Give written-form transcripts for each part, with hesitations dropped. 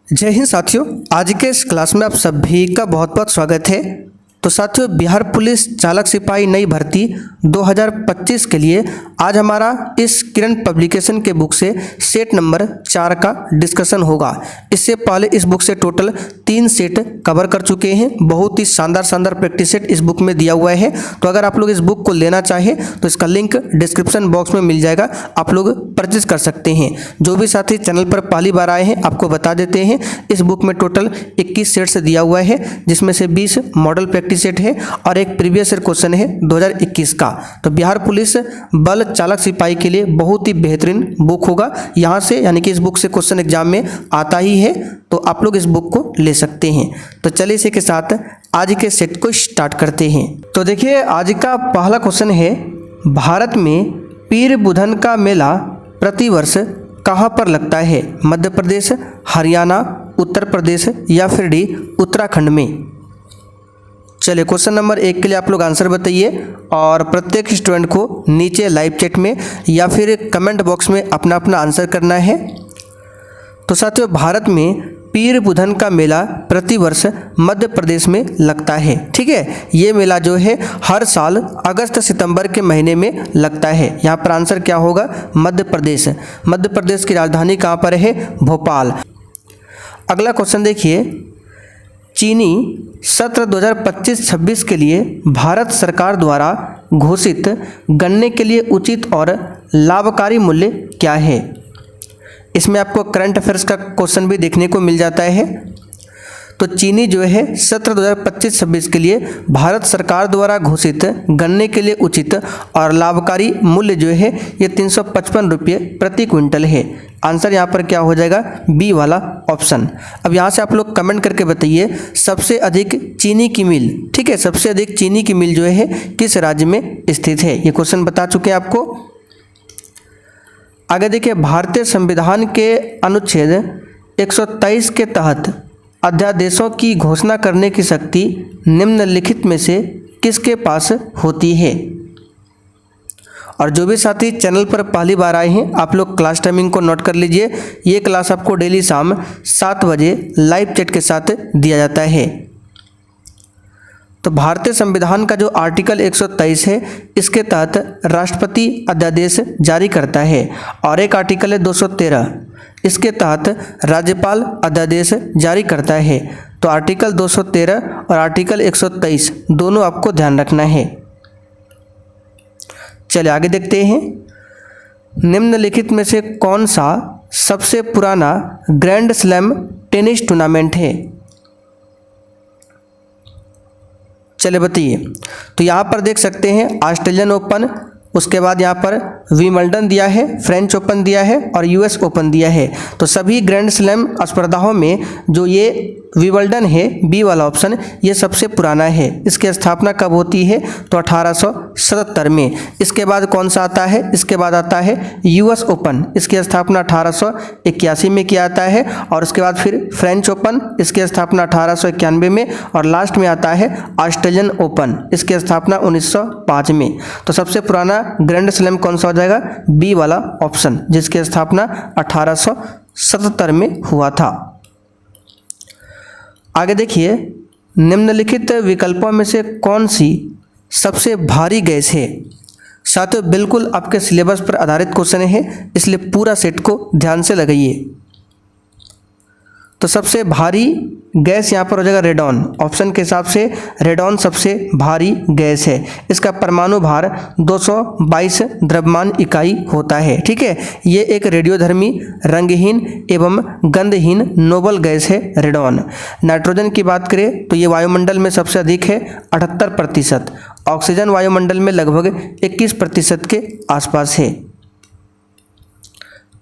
जय हिंद साथियों, आज के इस क्लास में आप सभी का बहुत बहुत स्वागत है। तो साथियों, बिहार पुलिस चालक सिपाही नई भर्ती 2025 के लिए आज हमारा इस किरण पब्लिकेशन के बुक से सेट नंबर 4 का डिस्कशन होगा। इससे पहले इस बुक से टोटल 3 सेट कवर कर चुके हैं। बहुत ही शानदार प्रैक्टिस सेट इस बुक में दिया हुआ है। तो अगर आप लोग इस बुक को लेना चाहें तो इसका लिंक डिस्क्रिप्शन बॉक्स में मिल जाएगा, आप लोग परचेज कर सकते हैं। जो भी साथी चैनल पर पहली बार आए हैं आपको बता देते हैं, इस बुक में टोटल 21 सेट से दिया हुआ है, जिसमें से 20 मॉडल प्रैक्टिस सेट है और एक प्रीवियस ईयर क्वेश्चन है 2021 का। तो बिहार पुलिस बल चालक सिपाही के लिए बहुत ही बेहतरीन बुक होगा। यहाँ से यानी कि इस बुक से क्वेश्चन एग्जाम में आता ही है, तो आप लोग इस बुक को ले सकते हैं। तो चलिए इसी के साथ आज के सेट को स्टार्ट करते हैं। तो देखिए, आज का पहला क्वेश्चन है, भारत में पीर बुधन का मेला प्रतिवर्ष कहाँ पर लगता है? मध्य प्रदेश, हरियाणा, उत्तर प्रदेश या फिर डी उत्तराखंड में? चलिए, क्वेश्चन नंबर 1 के लिए आप लोग आंसर बताइए और प्रत्येक स्टूडेंट को नीचे लाइव चैट में या फिर कमेंट बॉक्स में अपना अपना आंसर करना है। तो साथियों, भारत में पीर बुधन का मेला प्रतिवर्ष मध्य प्रदेश में लगता है। ठीक है, ये मेला जो है हर साल अगस्त सितंबर के महीने में लगता है। यहाँ पर आंसर क्या होगा? मध्य प्रदेश। मध्य प्रदेश की राजधानी कहाँ पर है? भोपाल। अगला क्वेश्चन देखिए, चीनी सत्र 2025-26 के लिए भारत सरकार द्वारा घोषित गन्ने के लिए उचित और लाभकारी मूल्य क्या है? इसमें आपको करंट अफेयर्स का क्वेश्चन भी देखने को मिल जाता है। तो चीनी जो है सत्र 2025-26 के लिए भारत सरकार द्वारा घोषित गन्ने के लिए उचित और लाभकारी मूल्य जो है ये 355 रुपये प्रति क्विंटल है। आंसर यहाँ पर क्या हो जाएगा? बी वाला ऑप्शन। अब यहाँ से आप लोग कमेंट करके बताइए, सबसे अधिक चीनी की मिल, ठीक है, सबसे अधिक चीनी की मिल जो है किस राज्य में स्थित है? ये क्वेश्चन बता चुके हैं आपको। आगे देखिए, भारतीय संविधान के अनुच्छेद 123 के तहत अध्यादेशों की घोषणा करने की शक्ति निम्नलिखित में से किसके पास होती है? और जो भी साथी चैनल पर पहली बार आए हैं आप लोग क्लास टाइमिंग को नोट कर लीजिए। ये क्लास आपको डेली शाम 7 बजे लाइव चैट के साथ दिया जाता है। तो भारतीय संविधान का जो आर्टिकल 123 है, इसके तहत राष्ट्रपति अध्यादेश जारी करता है और एक आर्टिकल है 213, इसके तहत राज्यपाल अध्यादेश जारी करता है। तो आर्टिकल 213 और आर्टिकल 123 दोनों आपको ध्यान रखना है। चलिए आगे देखते हैं, निम्नलिखित में से कौन सा सबसे पुराना ग्रैंड स्लैम टेनिस टूर्नामेंट है? चलिए बताइए। तो यहाँ पर देख सकते हैं ऑस्ट्रेलियन ओपन, उसके बाद यहाँ पर विंबलडन दिया है, फ्रेंच ओपन दिया है और यूएस ओपन दिया है। तो सभी ग्रैंड स्लैम स्पर्धाओं में जो ये विंबलडन है, बी वाला ऑप्शन, ये सबसे पुराना है। इसकी स्थापना कब होती है? तो 1877 में। इसके बाद कौन सा आता है? इसके बाद आता है यूएस ओपन, इसकी स्थापना 1881 में किया जाता है। और उसके बाद फिर फ्रेंच ओपन, इसकी स्थापना 1891 में। और लास्ट में आता है ऑस्ट्रेलियन ओपन, इसकी स्थापना 1905 में। तो सबसे पुराना ग्रैंड स्लैम कौन सा हो जाएगा? बी वाला ऑप्शन, जिसकी स्थापना 1877 में हुआ था। आगे देखिए, निम्नलिखित विकल्पों में से कौन सी सबसे भारी गैस है? साथियों, बिल्कुल आपके सिलेबस पर आधारित क्वेश्चन है, इसलिए पूरा सेट को ध्यान से लगाइए। तो सबसे भारी गैस यहाँ पर हो जाएगा रेडॉन। ऑप्शन के हिसाब से रेडॉन सबसे भारी गैस है। इसका परमाणु भार 222 द्रव्यमान इकाई होता है। ठीक है, ये एक रेडियोधर्मी, रंगहीन एवं गंधहीन नोबल गैस है रेडॉन। नाइट्रोजन की बात करें तो ये वायुमंडल में सबसे अधिक है 78%। ऑक्सीजन वायुमंडल में लगभग 21% के आसपास है।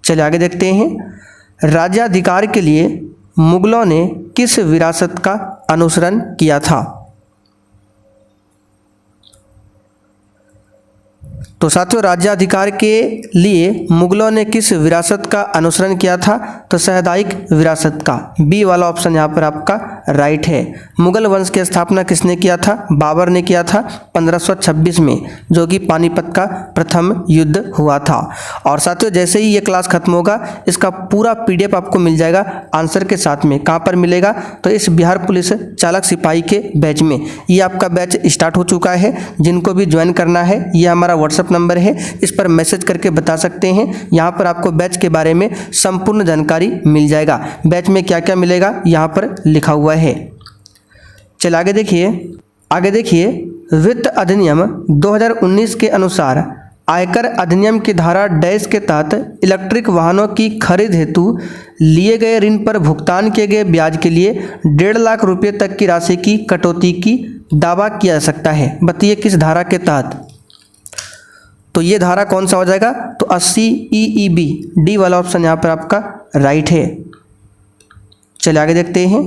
चलिए आगे देखते हैं, राज्याधिकार के लिए मुगलों ने किस विरासत का अनुसरण किया था? तो साथियों, राज्याधिकार के लिए मुगलों ने किस विरासत का अनुसरण किया था? तो सामुदायिक विरासत का। बी वाला ऑप्शन यहाँ पर आपका राइट है। मुगल वंश की स्थापना किसने किया था? बाबर ने किया था 1526 में, जो कि पानीपत का प्रथम युद्ध हुआ था। और साथियों, जैसे ही ये क्लास खत्म होगा, इसका पूरा PDF आपको मिल जाएगा आंसर के साथ में। कहाँ पर मिलेगा? तो इस बिहार पुलिस चालक सिपाही के बैच में। ये आपका बैच स्टार्ट हो चुका है। जिनको भी ज्वाइन करना है, ये हमारा व्हाट्सएप नंबर है, इस पर मैसेज करके बता सकते हैं। यहाँ पर आपको बैच के बारे में संपूर्ण जानकारी मिल जाएगा। बैच में क्या क्या मिलेगा यहाँ पर लिखा हुआ है। चलिए आगे देखिए। वित्त अधिनियम 2019 के अनुसार आयकर अधिनियम की धारा डैश के तहत इलेक्ट्रिक वाहनों की खरीद हेतु लिए गए ऋण पर भुगतान किए गए ब्याज के लिए 1.5 लाख रुपये तक की राशि की कटौती की दावा किया जा सकता है। बताइए किस धारा के तहत? तो ये धारा कौन सा हो जाएगा? तो 80 EEB, डी वाला ऑप्शन यहाँ पर आपका राइट है। चलिए आगे देखते हैं।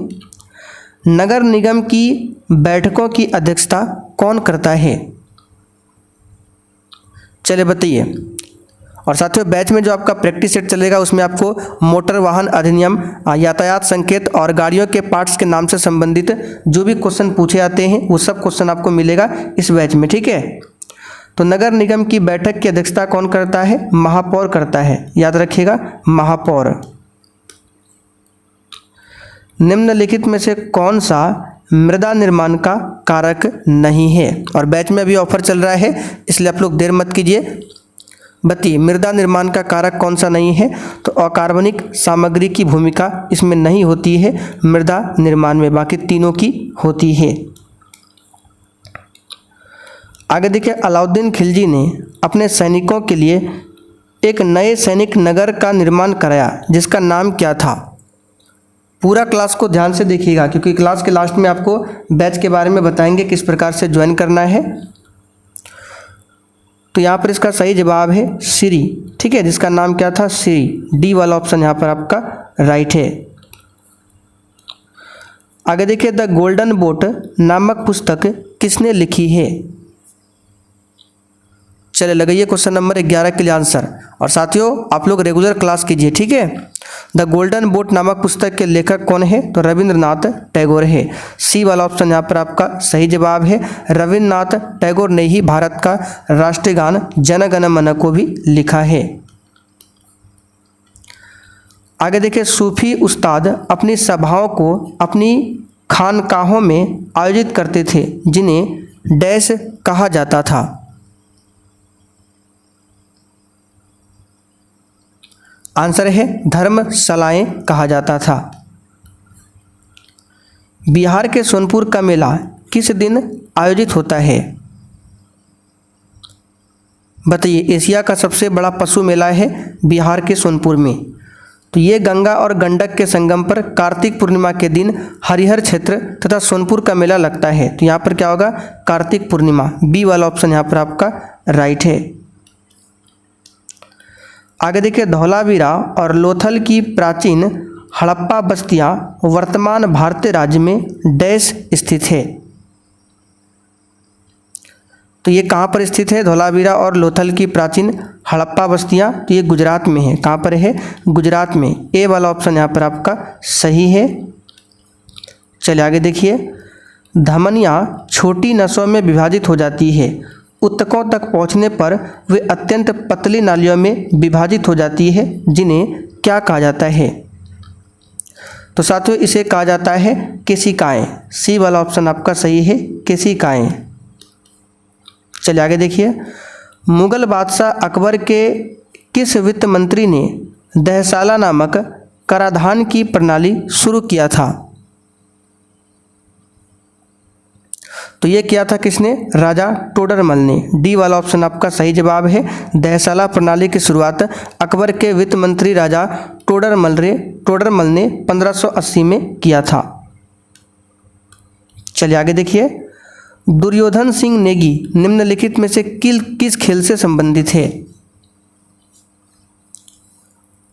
नगर निगम की बैठकों की अध्यक्षता कौन करता है? चलिए बताइए। और साथियों, बैच में जो आपका प्रैक्टिस सेट चलेगा, उसमें आपको मोटर वाहन अधिनियम, यातायात संकेत और गाड़ियों के पार्ट्स के नाम से संबंधित जो भी क्वेश्चन पूछे जाते हैं, वो सब क्वेश्चन आपको मिलेगा इस बैच में, ठीक है। तो नगर निगम की बैठक की अध्यक्षता कौन करता है? महापौर करता है, याद रखिएगा, महापौर। निम्नलिखित में से कौन सा मृदा निर्माण का कारक नहीं है? और बैच में अभी ऑफर चल रहा है, इसलिए आप लोग देर मत कीजिए। बताइए मृदा निर्माण का कारक कौन सा नहीं है? तो अकार्बनिक सामग्री की भूमिका इसमें नहीं होती है मृदा निर्माण में, बाकी तीनों की होती है। आगे देखिए। अलाउद्दीन खिलजी ने अपने सैनिकों के लिए एक नए सैनिक नगर का निर्माण कराया, जिसका नाम क्या था? पूरा क्लास को ध्यान से देखिएगा, क्योंकि क्लास के लास्ट में आपको बैच के बारे में बताएंगे किस प्रकार से ज्वाइन करना है। तो यहाँ पर इसका सही जवाब है सिरी, ठीक है, जिसका नाम क्या था? सिरी। डी वाला ऑप्शन यहाँ पर आपका राइट है। आगे देखिए। द गोल्डन बोट नामक पुस्तक किसने लिखी है? चले लगाइए क्वेश्चन नंबर 11 के लिए आंसर। और साथियों, आप लोग रेगुलर क्लास कीजिए, ठीक है। द गोल्डन बोट नामक पुस्तक के लेखक कौन है? तो रविंद्रनाथ टैगोर है। सी वाला ऑप्शन यहाँ पर आपका सही जवाब है। रविंद्रनाथ टैगोर ने ही भारत का राष्ट्रीय गान जन गण मन को भी लिखा है। आगे देखिए। सूफी उस्ताद अपनी सभाओं को अपनी खानकाहों में आयोजित करते थे, जिन्हें डैश कहा जाता था। आंसर है धर्मशालाएं कहा जाता था। बिहार के सोनपुर का मेला किस दिन आयोजित होता है? बताइए। एशिया का सबसे बड़ा पशु मेला है बिहार के सोनपुर में। तो ये गंगा और गंडक के संगम पर कार्तिक पूर्णिमा के दिन हरिहर क्षेत्र तथा सोनपुर का मेला लगता है। तो यहाँ पर क्या होगा? कार्तिक पूर्णिमा। बी वाला ऑप्शन यहाँ पर आपका राइट है। आगे देखिए। धौलावीरा और लोथल की प्राचीन हड़प्पा बस्तियां वर्तमान भारतीय राज्य में डैश स्थित है। तो ये कहाँ पर स्थित है? धौलावीरा और लोथल की प्राचीन हड़प्पा बस्तियां, तो ये गुजरात में है। कहाँ पर है? गुजरात में। ए वाला ऑप्शन यहाँ पर आपका सही है। चलिए आगे देखिए। धमनियाँ छोटी नसों में विभाजित हो जाती है। ऊतकों तक पहुंचने पर वे अत्यंत पतली नालियों में विभाजित हो जाती है, जिन्हें क्या कहा जाता है? तो साथियों, इसे कहा जाता है केशिकाएं। सी वाला ऑप्शन आपका सही है, केशिकाएं। चलिए आगे देखिए। मुगल बादशाह अकबर के किस वित्त मंत्री ने दहसाला नामक कराधान की प्रणाली शुरू किया था? तो ये किया था किसने? राजा टोडरमल ने। डी वाला ऑप्शन आपका सही जवाब है। दहसाला प्रणाली की शुरुआत अकबर के वित्त मंत्री राजा टोडरमल ने 1580 में किया था। चलिए आगे देखिए। दुर्योधन सिंह नेगी निम्नलिखित में से किस खेल से संबंधित है?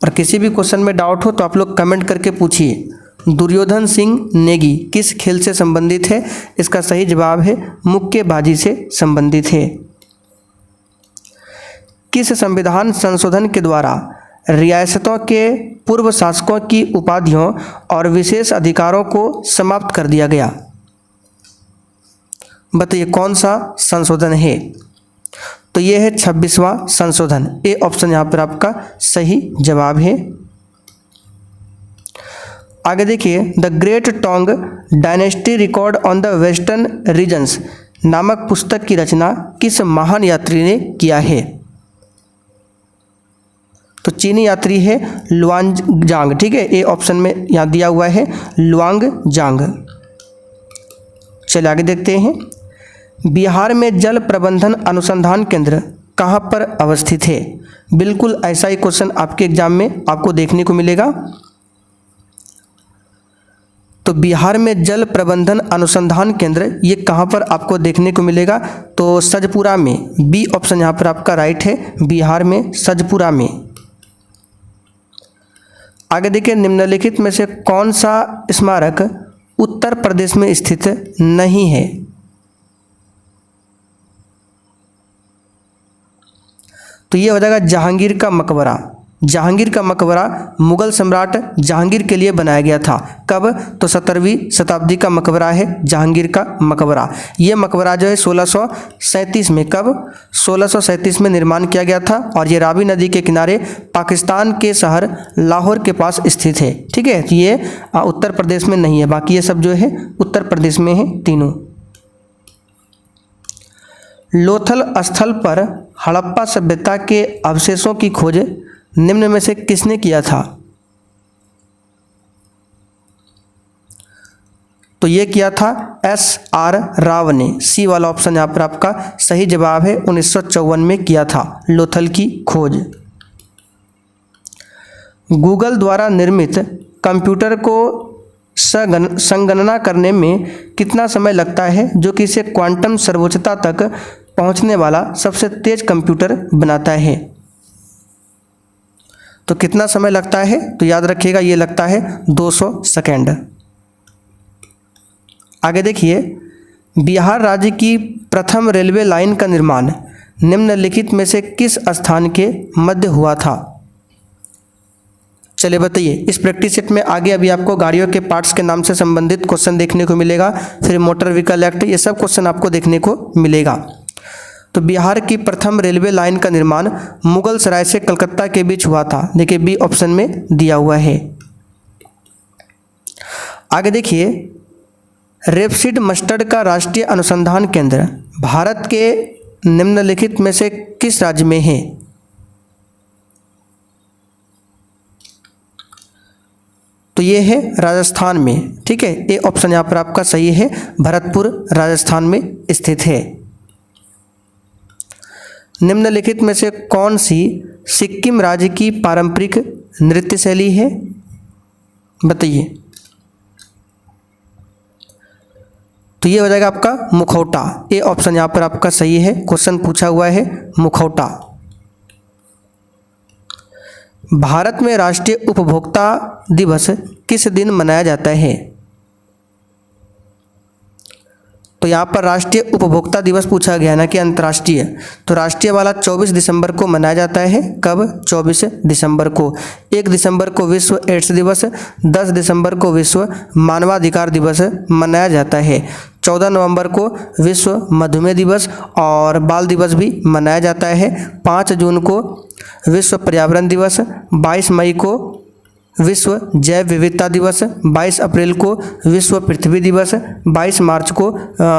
और किसी भी क्वेश्चन में डाउट हो तो आप लोग कमेंट करके पूछिए। दुर्योधन सिंह नेगी किस खेल से संबंधित है? इसका सही जवाब है मुक्केबाजी से संबंधित है। किस संविधान संशोधन के द्वारा रियासतों के पूर्व शासकों की उपाधियों और विशेष अधिकारों को समाप्त कर दिया गया? बताइए कौन सा संशोधन है? तो ये है 26वां संशोधन। ए ऑप्शन यहाँ पर आपका सही जवाब है। आगे देखिए, the great Tang dynasty record on the western regions नामक पुस्तक की रचना किस महान यात्री ने किया है? तो चीनी यात्री है लुआंगजांग। ठीक है, ए ऑप्शन में यहाँ दिया हुआ है लुआंगजांग। चलिए आगे देखते हैं। बिहार में जल प्रबंधन अनुसंधान केंद्र कहाँ पर अवस्थित है? बिल्कुल ऐसा ही क्वेश्चन आपके एग्जाम में आपको देखने को मिलेगा। तो बिहार में जल प्रबंधन अनुसंधान केंद्र ये कहाँ पर आपको देखने को मिलेगा? तो सजपुरा में। बी ऑप्शन यहाँ पर आपका राइट है, बिहार में सजपुरा में। आगे देखिए, निम्नलिखित में से कौन सा स्मारक उत्तर प्रदेश में स्थित नहीं है? तो ये हो जाएगा जहांगीर का मकबरा। जहांगीर का मकबरा मुगल सम्राट जहांगीर के लिए बनाया गया था। कब? तो 17वीं शताब्दी का मकबरा है जहांगीर का मकबरा। ये मकबरा जो है 1637 में, कब? 1637 में निर्माण किया गया था और ये रावी नदी के किनारे पाकिस्तान के शहर लाहौर के पास स्थित है। ठीक है, तो ये उत्तर प्रदेश में नहीं है, बाकी ये सब जो है उत्तर प्रदेश में है तीनों। लोथल स्थल पर हड़प्पा सभ्यता के अवशेषों की खोज निम्न में से किसने किया था? तो ये किया था SR राव ने। सी वाला ऑप्शन यहाँ पर आपका सही जवाब है। 1954 में किया था लोथल की खोज। गूगल द्वारा निर्मित कंप्यूटर को संगणना करने में कितना समय लगता है, जो कि इसे क्वांटम सर्वोच्चता तक पहुंचने वाला सबसे तेज कंप्यूटर बनाता है? तो कितना समय लगता है? तो याद रखिएगा ये लगता है 200 सेकेंड। आगे देखिए, बिहार राज्य की प्रथम रेलवे लाइन का निर्माण निम्नलिखित में से किस स्थान के मध्य हुआ था? चलिए बताइए। इस प्रैक्टिस सेट में आगे अभी आपको गाड़ियों के पार्ट्स के नाम से संबंधित क्वेश्चन देखने को मिलेगा, फिर मोटर व्हीकल एक्ट, ये सब क्वेश्चन आपको देखने को मिलेगा। तो बिहार की प्रथम रेलवे लाइन का निर्माण मुगल सराय से कलकत्ता के बीच हुआ था। देखिए बी ऑप्शन में दिया हुआ है। आगे देखिए, रेपसीड मस्टर्ड का राष्ट्रीय अनुसंधान केंद्र भारत के निम्नलिखित में से किस राज्य में है? तो ये है राजस्थान में। ठीक है, ए ऑप्शन यहाँ पर आपका सही है, भरतपुर राजस्थान में स्थित है। निम्नलिखित में से कौन सी सिक्किम राज्य की पारंपरिक नृत्य शैली है? बताइए। तो ये हो जाएगा आपका मुखौटा। ए ऑप्शन यहाँ पर आपका सही है, क्वेश्चन पूछा हुआ है मुखौटा। भारत में राष्ट्रीय उपभोक्ता दिवस किस दिन मनाया जाता है? तो यहाँ पर राष्ट्रीय उपभोक्ता दिवस पूछा गया ना कि अंतर्राष्ट्रीय। तो राष्ट्रीय वाला 24 दिसंबर को मनाया जाता है। कब? 24 दिसंबर को। 1 दिसंबर को विश्व एड्स दिवस, 10 दिसंबर को विश्व मानवाधिकार दिवस मनाया जाता है। 14 नवंबर को विश्व मधुमेह दिवस और बाल दिवस भी मनाया जाता है। 5 जून को विश्व पर्यावरण दिवस, 22 मई को विश्व जैव विविधता दिवस, 22 अप्रैल को विश्व पृथ्वी दिवस, 22 मार्च को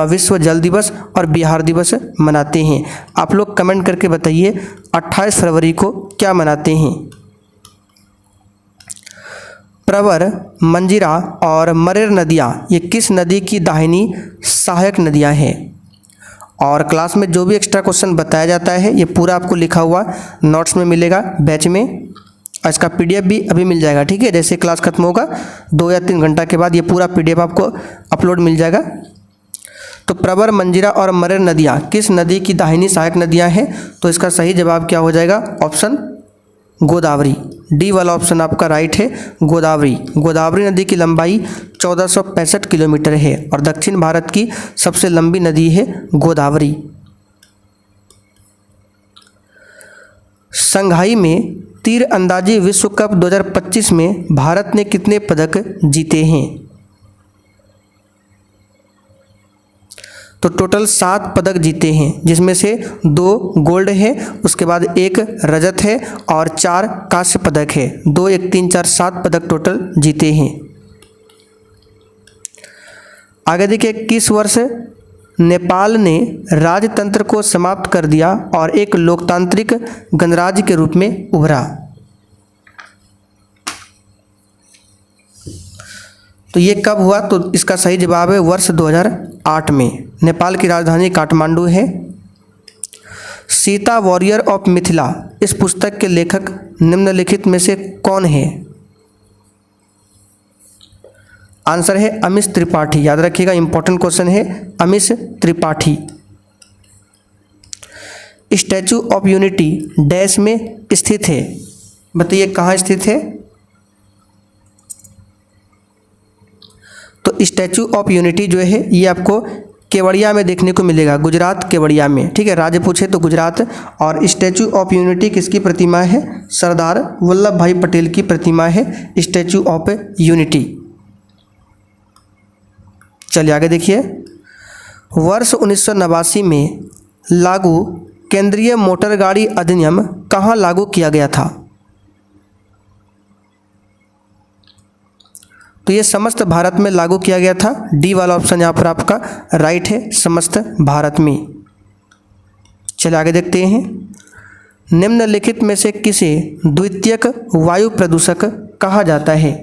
विश्व जल दिवस और बिहार दिवस मनाते हैं। आप लोग कमेंट करके बताइए 28 फरवरी को क्या मनाते हैं। प्रवर, मंजीरा और मरेर नदियाँ ये किस नदी की दाहिनी सहायक नदियाँ हैं? और क्लास में जो भी एक्स्ट्रा क्वेश्चन बताया जाता है ये पूरा आपको लिखा हुआ नोट्स में मिलेगा बैच में। इसका पीडीएफ भी अभी मिल जाएगा। ठीक है, जैसे क्लास खत्म होगा 2 या 3 घंटा के बाद ये पूरा पीडीएफ आपको अपलोड मिल जाएगा। तो प्रवर, मंजीरा और मरेर नदियाँ किस नदी की दाहिनी सहायक नदियाँ हैं? तो इसका सही जवाब क्या हो जाएगा? ऑप्शन गोदावरी। डी वाला ऑप्शन आपका राइट है, गोदावरी। गोदावरी नदी की लंबाई 1465 किलोमीटर है और दक्षिण भारत की सबसे लंबी नदी है गोदावरी। संघाई में तीरंदाजी विश्व कप 2025 में भारत ने कितने पदक जीते हैं? तो टोटल 7 पदक जीते हैं, जिसमें से 2 गोल्ड है, उसके बाद 1 रजत है और 4 कांस्य पदक है। 2, 1, 3, 4, 7 पदक टोटल जीते हैं। आगे देखिए, किस वर्ष नेपाल ने राजतंत्र को समाप्त कर दिया और एक लोकतांत्रिक गणराज्य के रूप में उभरा? तो ये कब हुआ? तो इसका सही जवाब है वर्ष 2008 में। नेपाल की राजधानी काठमांडू है। सीता वॉरियर ऑफ मिथिला इस पुस्तक के लेखक निम्नलिखित में से कौन है? आंसर है अमीश त्रिपाठी। याद रखिएगा, इंपॉर्टेंट क्वेश्चन है, Amish Tripathi. Statue of unity dash में स्थित है? बताइए कहाँ स्थित है? तो स्टैचू ऑफ यूनिटी जो है ये आपको केवड़िया में देखने को मिलेगा, गुजरात केवड़िया में। ठीक है, राज्य पूछे तो गुजरात। और स्टैचू ऑफ यूनिटी किसकी प्रतिमा है? सरदार वल्लभ भाई पटेल की प्रतिमा है स्टैचू ऑफ यूनिटी। चलिए आगे देखिए, वर्ष 1989 में लागू केंद्रीय मोटर गाड़ी अधिनियम कहाँ लागू किया गया था? तो ये समस्त भारत में लागू किया गया था। डी वाला ऑप्शन यहाँ पर आपका राइट है, समस्त भारत में। चलिए आगे देखते हैं, निम्नलिखित में से किसे द्वितीयक वायु प्रदूषक कहा जाता है?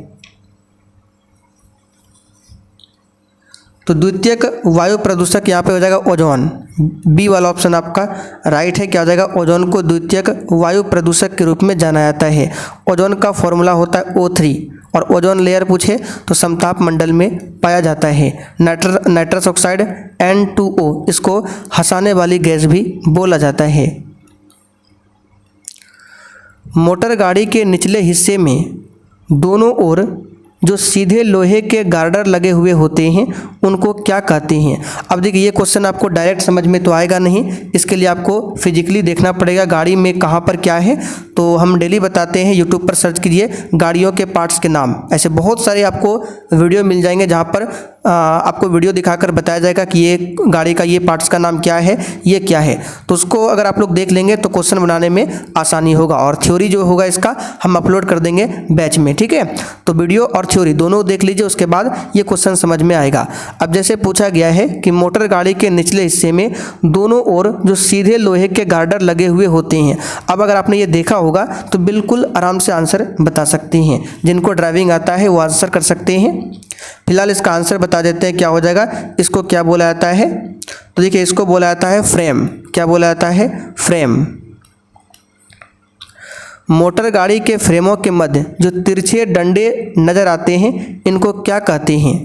तो द्वितीयक वायु प्रदूषक यहाँ पे हो जाएगा ओजोन। बी वाला ऑप्शन आपका राइट है। क्या हो जाएगा? ओजोन को द्वितीयक वायु प्रदूषक के रूप में जाना जाता है। ओजोन का फॉर्मूला होता है O3 और ओजोन लेयर पूछे तो समताप मंडल में पाया जाता है। नाइट्रस ऑक्साइड N2O, इसको हंसाने वाली गैस भी बोला जाता है। मोटर गाड़ी के निचले हिस्से में दोनों ओर जो सीधे लोहे के गार्डर लगे हुए होते हैं उनको क्या कहते हैं? अब देखिए, ये क्वेश्चन आपको डायरेक्ट समझ में तो आएगा नहीं, इसके लिए आपको फिजिकली देखना पड़ेगा गाड़ी में कहाँ पर क्या है। तो हम डेली बताते हैं, यूट्यूब पर सर्च कीजिए गाड़ियों के पार्ट्स के नाम। ऐसे बहुत सारे आपको वीडियो मिल जाएंगे जहाँ पर आपको वीडियो दिखाकर बताया जाएगा कि ये गाड़ी का ये पार्ट्स का नाम क्या है, ये क्या है। तो उसको अगर आप लोग देख लेंगे तो क्वेश्चन बनाने में आसानी होगा। और थ्योरी जो होगा इसका हम अपलोड कर देंगे बैच में। ठीक है, तो वीडियो और थ्योरी दोनों देख लीजिए, उसके बाद ये क्वेश्चन समझ में आएगा। अब जैसे पूछा गया है कि मोटर गाड़ी के निचले हिस्से में दोनों ओर जो सीधे लोहे के गार्डर लगे हुए होते हैं। अब अगर आपने ये देखा होगा तो बिल्कुल आराम से आंसर बता सकते हैं। जिनको ड्राइविंग आता है वो आंसर कर सकते हैं। फिलहाल इसका आंसर बता देते हैं क्या हो जाएगा। इसको क्या बोला जाता है? तो देखिए, इसको बोला जाता है फ्रेम। क्या बोला जाता है? फ्रेम। मोटर गाड़ी के फ्रेमों के मध्य जो तिरछे डंडे नजर आते हैं इनको क्या कहते हैं?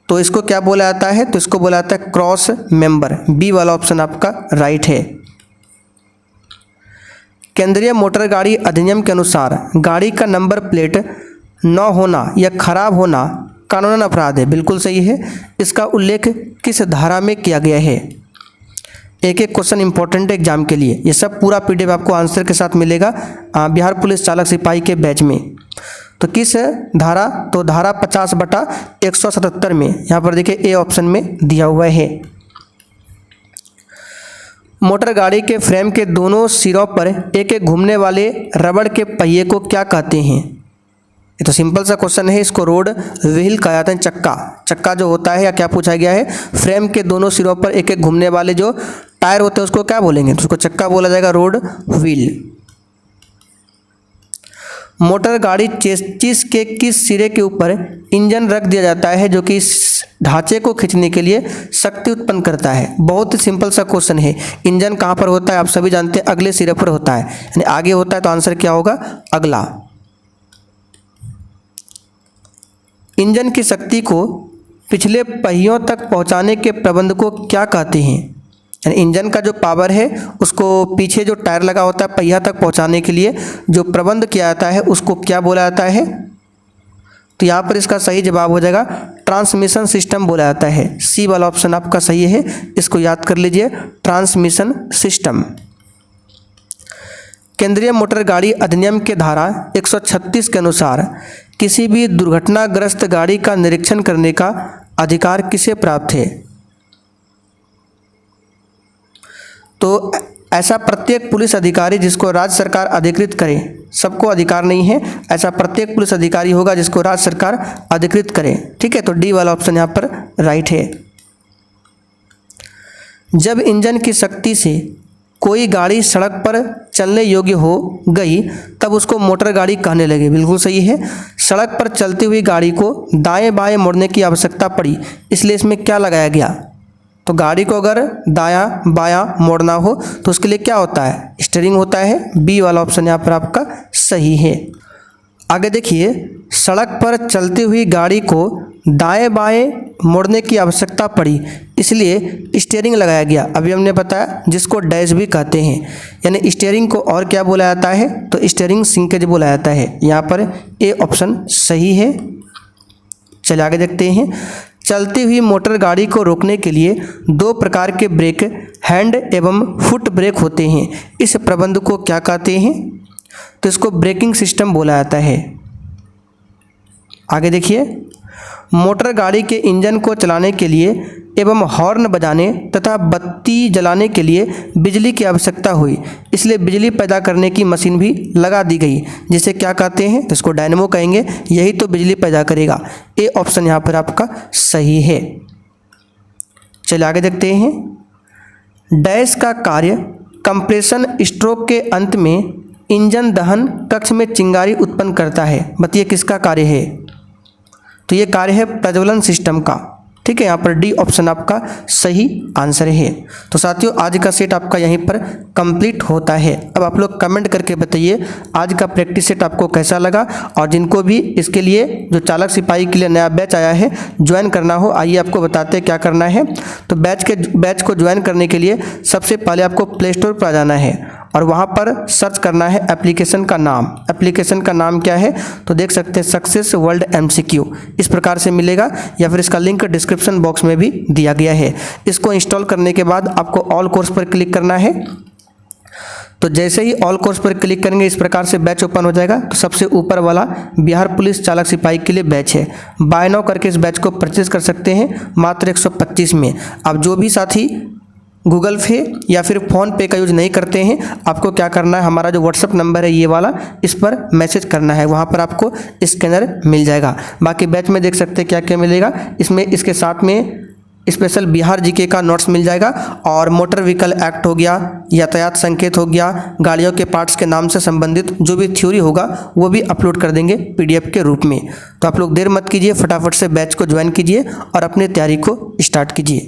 तो इसको क्या बोला जाता है? तो इसको बोला जाता है क्रॉस मेंबर। बी वाला ऑप्शन आपका राइट है। केंद्रीय मोटर गाड़ी अधिनियम के अनुसार गाड़ी का नंबर प्लेट न होना या खराब होना कानूनन अपराध है। बिल्कुल सही है। इसका उल्लेख किस धारा में किया गया है? एक एक क्वेश्चन इंपॉर्टेंट है एग्जाम के लिए। ये सब पूरा PDF आपको आंसर के साथ मिलेगा बिहार पुलिस चालक सिपाही के बैच में। तो किस धारा? तो धारा 50/177 में, यहाँ पर देखिए ए ऑप्शन में दिया हुआ है। मोटर गाड़ी के फ्रेम के दोनों सिरों पर एक एक घूमने वाले रबड़ के पहिए को क्या कहते हैं? ये तो सिंपल सा क्वेश्चन है। इसको रोड व्हील कहा जाता है। चक्का जो होता है, या क्या पूछा गया है? फ्रेम के दोनों सिरों पर एक एक घूमने वाले जो टायर होते हैं उसको क्या बोलेंगे? तो उसको चक्का बोला जाएगा, रोड व्हील। मोटर गाड़ी चेसिस के किस सिरे के ऊपर इंजन रख दिया जाता है जो कि इस ढांचे को खींचने के लिए शक्ति उत्पन्न करता है? बहुत ही सिंपल सा क्वेश्चन है। इंजन कहाँ पर होता है? आप सभी जानते हैं, अगले सिरे पर होता है, यानी आगे होता है। तो आंसर क्या होगा? अगला। इंजन की शक्ति को पिछले पहियों तक पहुंचाने के प्रबंध को क्या कहते हैं? यानी इंजन का जो पावर है उसको पीछे जो टायर लगा होता है पहिया तक पहुंचाने के लिए जो प्रबंध किया जाता है उसको क्या बोला जाता है? तो यहाँ पर इसका सही जवाब हो जाएगा ट्रांसमिशन सिस्टम बोला जाता है। सी वाला ऑप्शन आपका सही है, इसको याद कर लीजिए, ट्रांसमिशन सिस्टम। केंद्रीय मोटर गाड़ी अधिनियम के धारा 136 के अनुसार किसी भी दुर्घटनाग्रस्त गाड़ी का निरीक्षण करने का अधिकार किसे प्राप्त है? तो ऐसा प्रत्येक पुलिस अधिकारी जिसको राज्य सरकार अधिकृत करे, सबको अधिकार नहीं है, ऐसा प्रत्येक पुलिस अधिकारी होगा जिसको राज्य सरकार अधिकृत करे। ठीक है, तो डी वाला ऑप्शन यहाँ पर राइट है। जब इंजन की शक्ति से कोई गाड़ी सड़क पर चलने योग्य हो गई तब उसको मोटर गाड़ी कहने लगे। बिल्कुल सही है। सड़क पर चलती हुई गाड़ी को दाएं बाएं मोड़ने की आवश्यकता पड़ी, इसलिए इसमें क्या लगाया गया? तो गाड़ी को अगर दायां बायां मोड़ना हो तो उसके लिए क्या होता है? स्टीयरिंग होता है। बी वाला ऑप्शन यहाँ पर आपका सही है। आगे देखिए, सड़क पर चलती हुई गाड़ी को दाएं बाएं मोड़ने की आवश्यकता पड़ी, इसलिए स्टीयरिंग लगाया गया। अभी हमने बताया जिसको डैश भी कहते हैं, यानी स्टीयरिंग को और क्या बोला जाता है? तो स्टीयरिंग सिंकेज बोला जाता है। यहाँ पर ए ऑप्शन सही है। चलिए आगे देखते हैं। चलती हुई मोटर गाड़ी को रोकने के लिए दो प्रकार के ब्रेक, हैंड एवं फुट ब्रेक होते हैं। इस प्रबंध को क्या कहते हैं? तो इसको ब्रेकिंग सिस्टम बोला जाता है। आगे देखिए, मोटर गाड़ी के इंजन को चलाने के लिए एवं हॉर्न बजाने तथा बत्ती जलाने के लिए बिजली की आवश्यकता हुई, इसलिए बिजली पैदा करने की मशीन भी लगा दी गई, जिसे क्या कहते हैं? तो इसको डायनेमो कहेंगे। यही तो बिजली पैदा करेगा। ए ऑप्शन यहाँ पर आपका सही है। चलिए आगे देखते हैं। डैश का कार्य कंप्रेशन स्ट्रोक के अंत में इंजन दहन कक्ष में चिंगारी उत्पन्न करता है। बताइए किसका कार्य है? तो ये कार्य है प्रज्वलन सिस्टम का। ठीक है, यहाँ पर डी ऑप्शन आपका सही आंसर है। तो साथियों, आज का सेट आपका यहीं पर कंप्लीट होता है। अब आप लोग कमेंट करके बताइए आज का प्रैक्टिस सेट आपको कैसा लगा, और जिनको भी इसके लिए जो चालक सिपाही के लिए नया बैच आया है ज्वाइन करना हो, आइए आपको बताते हैं क्या करना है। तो बैच को ज्वाइन करने के लिए सबसे पहले आपको प्ले स्टोर पर आ जाना है और वहाँ पर सर्च करना है एप्लीकेशन का नाम। एप्लीकेशन का नाम क्या है? तो देख सकते हैं सक्सेस वर्ल्ड MCQ, इस प्रकार से मिलेगा, या फिर इसका लिंक डिस्क्रिप्शन बॉक्स में भी दिया गया है। इसको इंस्टॉल करने के बाद आपको ऑल कोर्स पर क्लिक करना है। तो जैसे ही ऑल कोर्स पर क्लिक करेंगे इस प्रकार से बैच ओपन हो जाएगा। तो सबसे ऊपर वाला बिहार पुलिस चालक सिपाही के लिए बैच है। बाय नाउ करके इस बैच को परचेज कर सकते हैं मात्र 125 में। अब जो भी साथी गूगल पे या फिर फ़ोन पे का यूज़ नहीं करते हैं, आपको क्या करना है? हमारा जो व्हाट्सअप नंबर है ये वाला, इस पर मैसेज करना है, वहाँ पर आपको स्कैनर मिल जाएगा। बाकी बैच में देख सकते हैं क्या क्या मिलेगा। इसमें इसके साथ में स्पेशल बिहार जीके का नोट्स मिल जाएगा, और मोटर व्हीकल एक्ट हो गया, यातायात संकेत हो गया, गाड़ियों के पार्ट्स के नाम से संबंधित जो भी थ्योरी होगा वो भी अपलोड कर देंगे PDF के रूप में। तो आप लोग देर मत कीजिए, फटाफट से बैच को ज्वाइन कीजिए और अपनी तैयारी को स्टार्ट कीजिए।